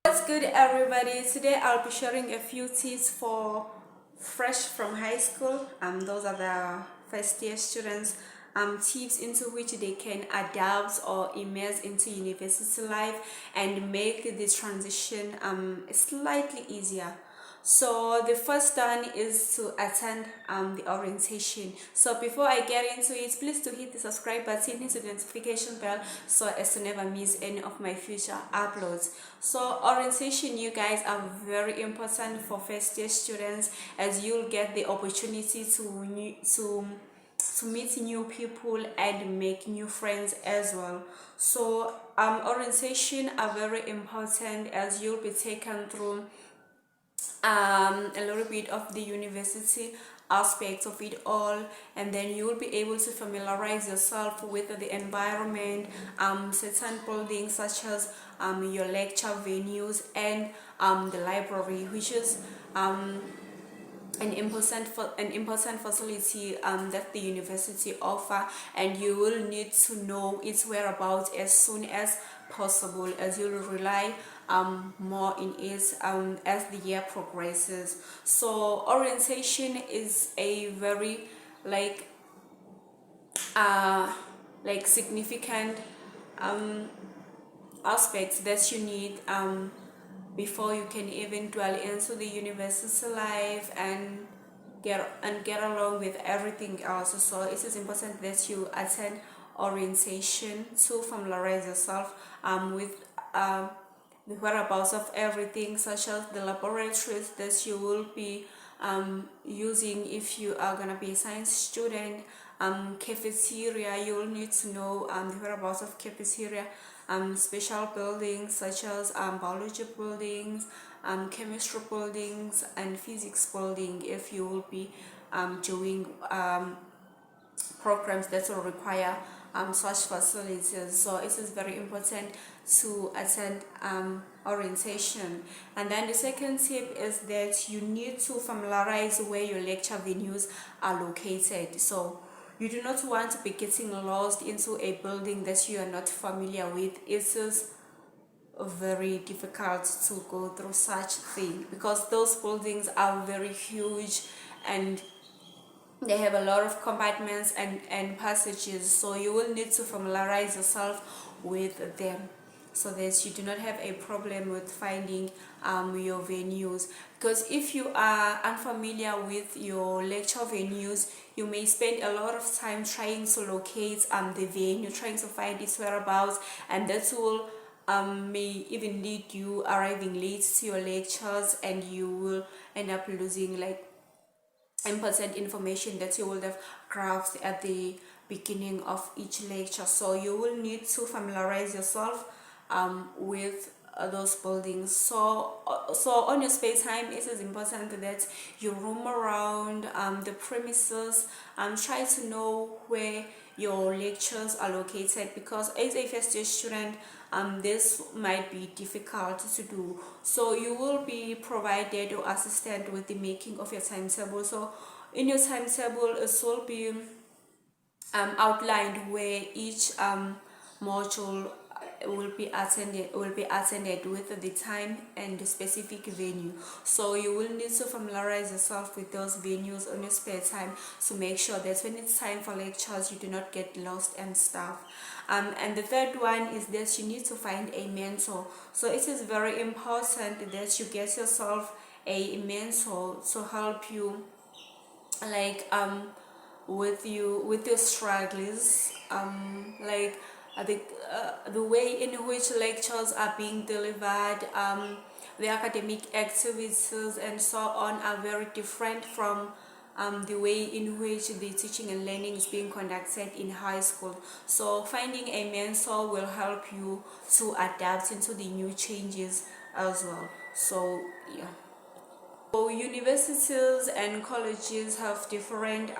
What's good, everybody? Today I'll be sharing a few tips for fresh from high school. Those are the first year students. Tips into which they can adapt or immerse into university life and make the transition slightly easier. So the first one is to attend the orientation. So before I get into it, please to hit the subscribe button, hit the notification bell so as to never miss any of my future uploads. So orientation, you guys, are very important for first year students, as you'll get the opportunity to meet new people and make new friends as well. So orientation are very important, as you'll be taken through a little bit of the university aspects of it all, and then you will be able to familiarize yourself with the environment, certain buildings such as your lecture venues and the library, which is an important facility that the university offer, and you will need to know its whereabouts as soon as possible, as you will rely more in it as the year progresses. So orientation is a very like uh significant aspects that you need before you can even dwell into the university life and get along with everything else. So it is important that you attend orientation to familiarize yourself with the whereabouts of everything, such as the laboratories that you will be using if you are gonna be a science student. Cafeteria, you will need to know the whereabouts of cafeteria, special buildings such as biology buildings, chemistry buildings, and physics building if you will be doing programs that will require such facilities. So it is very important to attend orientation. And then the second tip is that you need to familiarize where your lecture venues are located. So you do not want to be getting lost into a building that you are not familiar with. It is very difficult to go through such thing, because those buildings are very huge and they have a lot of compartments and passages. So you will need to familiarize yourself with them so that you do not have a problem with finding your venues. Because if you are unfamiliar with your lecture venues, you may spend a lot of time trying to locate the venue, trying to find its whereabouts, and that will may even lead you arriving late to your lectures, and you will end up losing like important information that you would have grasped at the beginning of each lecture. So you will need to familiarize yourself with those buildings. So on your space time, it is important that you roam around the premises and try to know where your lectures are located, because as a first year student this might be difficult to do. So you will be provided or assisted with the making of your timetable. So in your timetable it will be outlined where each module will be attended with the time and the specific venue. So you will need to familiarize yourself with those venues on your spare time to make sure that when it's time for lectures you do not get lost and stuff. And the third one is that you need to find a mentor. So it is very important that you get yourself a mentor to help you with your struggles, the way in which lectures are being delivered, the academic activities and so on are very different from the way in which the teaching and learning is being conducted in high school. So finding a mentor will help you to adapt into the new changes as well. So yeah. So universities and colleges have different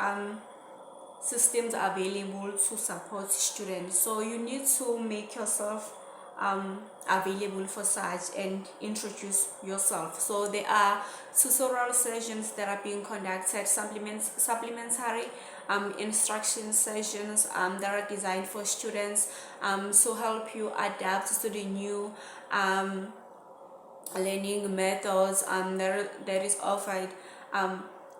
systems available to support students. So you need to make yourself available for such and introduce yourself. So there are tutorial sessions that are being conducted, supplementary instruction sessions that are designed for students to help you adapt to the new learning methods that is offered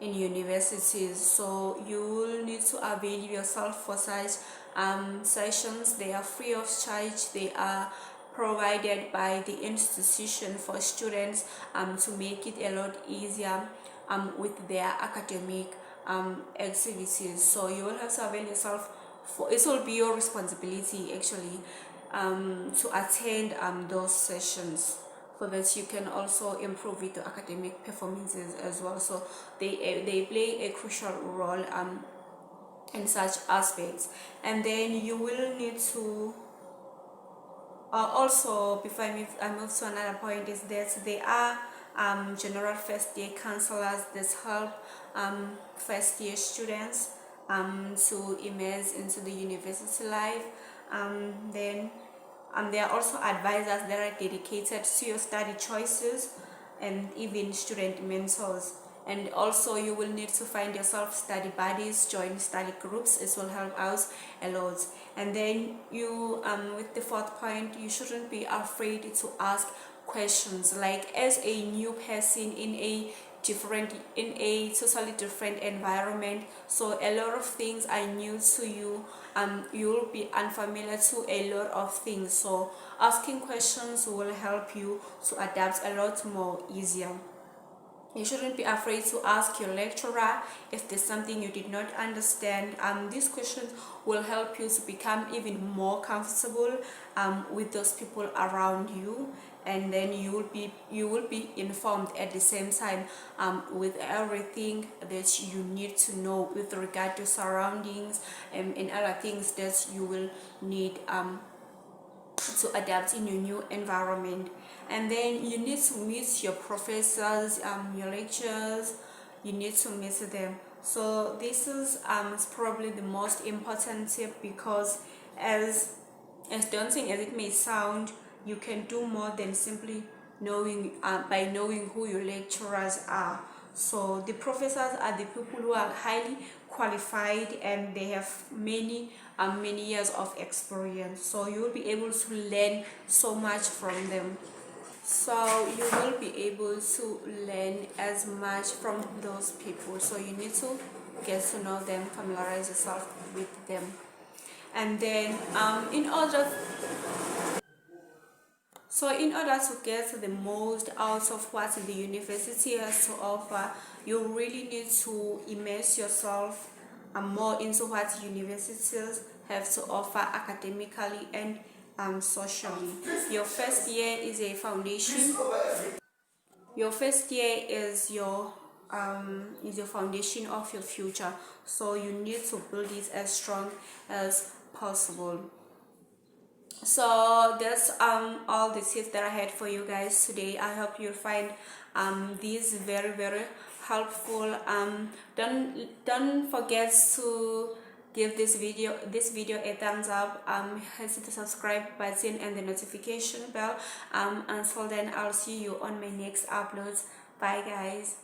in universities. So you will need to avail yourself for such sessions. They are free of charge. They are provided by the institution for students to make it a lot easier with their academic activities. So you will have to avail yourself for it. Will be your responsibility actually to attend those sessions, so that you can also improve with the academic performances as well. So they play a crucial role in such aspects. And then you will need to also, before I move to another point, is that there are general first year counselors that help first year students to immerse into the university life. Then there are also advisors that are dedicated to your study choices, and even student mentors. And also you will need to find yourself study buddies, join study groups. It will help out a lot. And then you with the fourth point, you shouldn't be afraid to ask questions. Like, as a new person in a totally different environment, so a lot of things are new to you. You'll be unfamiliar to a lot of things, so asking questions will help you to adapt a lot more easier. You shouldn't be afraid to ask your lecturer if there's something you did not understand. These questions will help you to become even more comfortable with those people around you, and then you will be informed at the same time with everything that you need to know with regard to surroundings and other things that you will need to adapt in your new environment. And then you need to meet your professors, your lecturers. You need to meet them. So this is probably the most important tip, because as daunting as it may sound, you can do more than simply knowing by knowing who your lecturers are. So the professors are the people who are highly qualified, and they have many years of experience. So you will be able to learn so much from them. So you will be able to learn as much from those people. So you need to get to know them, familiarize yourself with them. And then in order to get the most out of what the university has to offer, you really need to immerse yourself more into what universities have to offer academically and socially. Your first year is a foundation. Your first year is your foundation of your future. So you need to build it as strong as possible. So that's all the tips that I had for you guys today. I hope you'll find these very helpful. Don't forget to give this video a thumbs up. Hit the subscribe button and the notification bell. Until then, I'll see you on my next uploads. Bye guys.